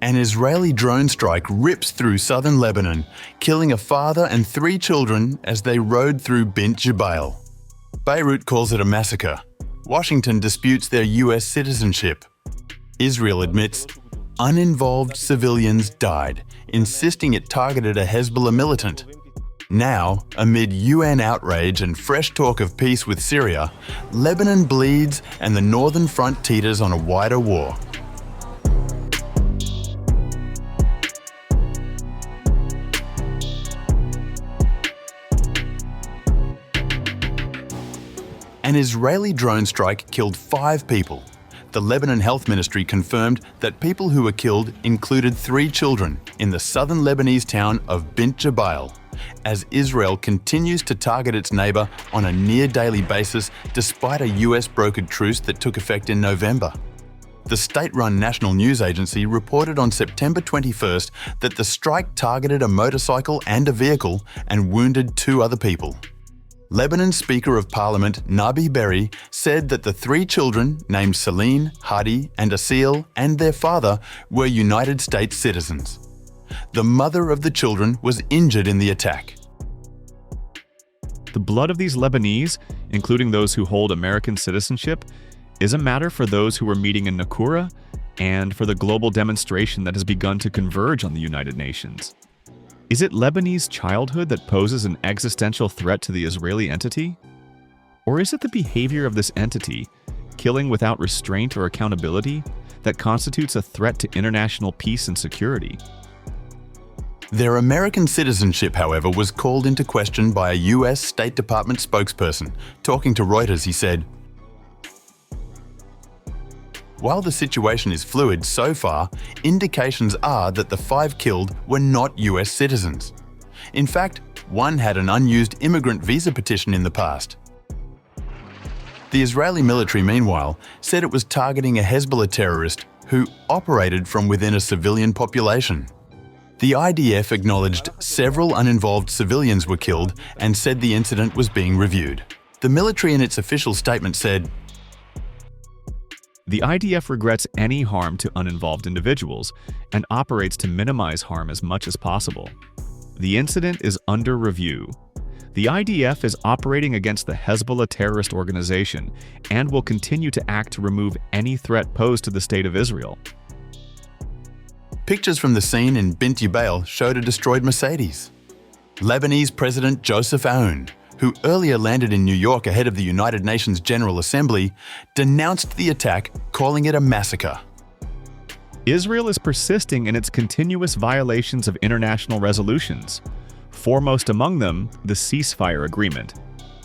An Israeli drone strike rips through southern Lebanon, killing a father and 3 children as they rode through Bint Jbeil. Beirut calls it a massacre. Washington disputes their US citizenship. Israel admits uninvolved civilians died, insisting it targeted a Hezbollah militant. Now, amid UN outrage and fresh talk of peace with Syria, Lebanon bleeds and the Northern Front teeters on a wider war. An Israeli drone strike killed 5 people. The Lebanon Health Ministry confirmed that people who were killed included 3 children in the southern Lebanese town of Bint Jbeil, as Israel continues to target its neighbour on a near-daily basis despite a US-brokered truce that took effect in November. The state-run national news agency reported on September 21st that the strike targeted a motorcycle and a vehicle and wounded 2 other people. Lebanon's Speaker of Parliament, Nabih Berri, said that the 3 children, named Salim, Hadi and Asil, and their father, were United States citizens. The mother of the children was injured in the attack. The blood of these Lebanese, including those who hold American citizenship, is a matter for those who are meeting in Nakura and for the global demonstration that has begun to converge on the United Nations. Is it Lebanese childhood that poses an existential threat to the Israeli entity? Or is it the behavior of this entity, killing without restraint or accountability, that constitutes a threat to international peace and security? Their American citizenship, however, was called into question by a US State Department spokesperson. Talking to Reuters, he said, "While the situation is fluid so far, indications are that the 5 killed were not US citizens. In fact, one had an unused immigrant visa petition in the past." The Israeli military, meanwhile, said it was targeting a Hezbollah terrorist who operated from within a civilian population. The IDF acknowledged several uninvolved civilians were killed and said the incident was being reviewed. The military in its official statement said, "The IDF regrets any harm to uninvolved individuals and operates to minimize harm as much as possible. The incident is under review. The IDF is operating against the Hezbollah terrorist organization and will continue to act to remove any threat posed to the State of Israel." Pictures from the scene in Bint Jbeil showed a destroyed Mercedes. Lebanese President Joseph Aoun, who earlier landed in New York ahead of the United Nations General Assembly, denounced the attack, calling it a massacre. Israel is persisting in its continuous violations of international resolutions, foremost among them the ceasefire agreement.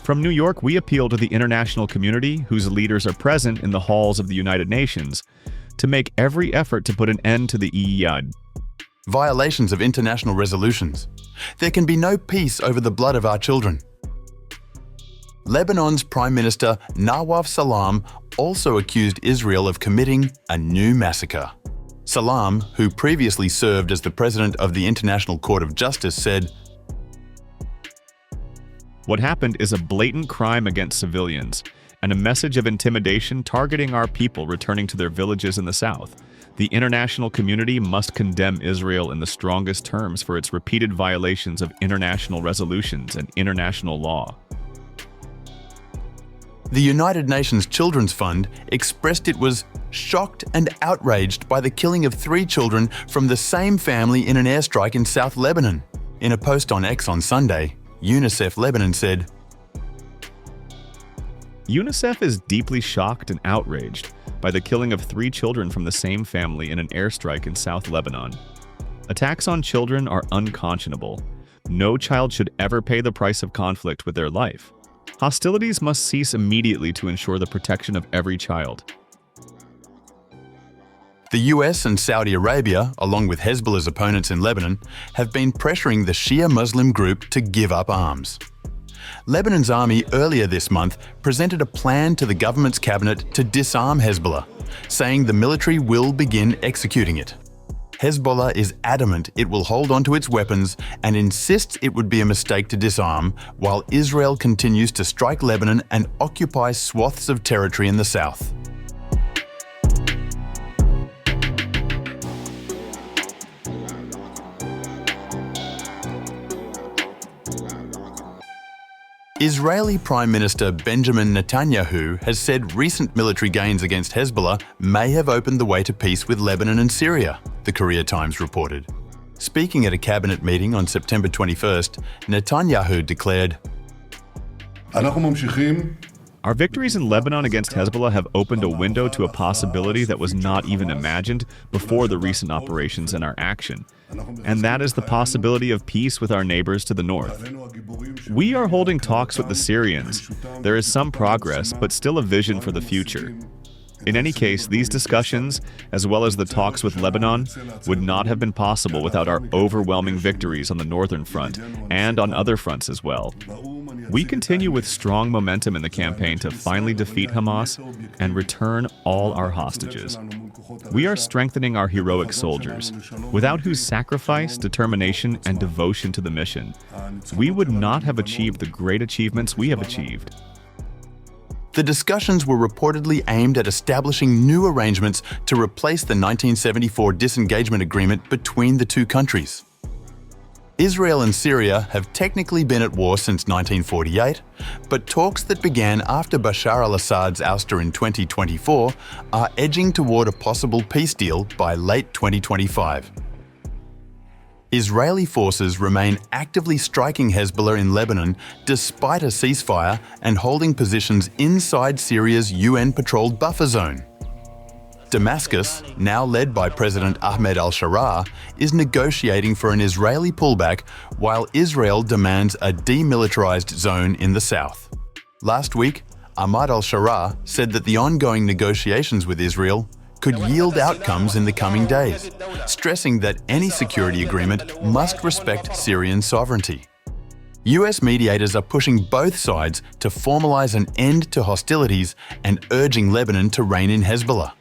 From New York, we appeal to the international community, whose leaders are present in the halls of the United Nations, to make every effort to put an end to the Iyad. Violations of international resolutions. There can be no peace over the blood of our children. Lebanon's Prime Minister Nawaf Salam also accused Israel of committing a new massacre. Salam, who previously served as the president of the International Court of Justice, said, "What happened is a blatant crime against civilians and a message of intimidation targeting our people returning to their villages in the south. The international community must condemn Israel in the strongest terms for its repeated violations of international resolutions and international law." The United Nations Children's Fund expressed it was shocked and outraged by the killing of 3 children from the same family in an airstrike in South Lebanon. In a post on X on Sunday, UNICEF Lebanon said, UNICEF is deeply shocked and outraged by the killing of 3 children from the same family in an airstrike in South Lebanon. Attacks on children are unconscionable. No child should ever pay the price of conflict with their life. Hostilities must cease immediately to ensure the protection of every child. The US and Saudi Arabia, along with Hezbollah's opponents in Lebanon, have been pressuring the Shia Muslim group to give up arms. Lebanon's army earlier this month presented a plan to the government's cabinet to disarm Hezbollah, saying the military will begin executing it. Hezbollah is adamant it will hold on to its weapons and insists it would be a mistake to disarm, while Israel continues to strike Lebanon and occupy swaths of territory in the south. Israeli Prime Minister Benjamin Netanyahu has said recent military gains against Hezbollah may have opened the way to peace with Lebanon and Syria, the Korea Times reported. Speaking at a cabinet meeting on September 21st, Netanyahu declared, Our victories in Lebanon against Hezbollah have opened a window to a possibility that was not even imagined before the recent operations and our action, and that is the possibility of peace with our neighbors to the north. We are holding talks with the Syrians. There is some progress, but still a vision for the future. In any case, these discussions, as well as the talks with Lebanon, would not have been possible without our overwhelming victories on the northern front and on other fronts as well. We continue with strong momentum in the campaign to finally defeat Hamas and return all our hostages. We are strengthening our heroic soldiers, without whose sacrifice, determination, and devotion to the mission, we would not have achieved the great achievements we have achieved. The discussions were reportedly aimed at establishing new arrangements to replace the 1974 disengagement agreement between the two countries. Israel and Syria have technically been at war since 1948, but talks that began after Bashar al-Assad's ouster in 2024 are edging toward a possible peace deal by late 2025. Israeli forces remain actively striking Hezbollah in Lebanon despite a ceasefire and holding positions inside Syria's UN-patrolled buffer zone. Damascus, now led by President Ahmed al-Sharaa, is negotiating for an Israeli pullback while Israel demands a demilitarized zone in the south. Last week, Ahmed al-Sharaa said that the ongoing negotiations with Israel could yield outcomes in the coming days, stressing that any security agreement must respect Syrian sovereignty. US mediators are pushing both sides to formalize an end to hostilities and urging Lebanon to rein in Hezbollah.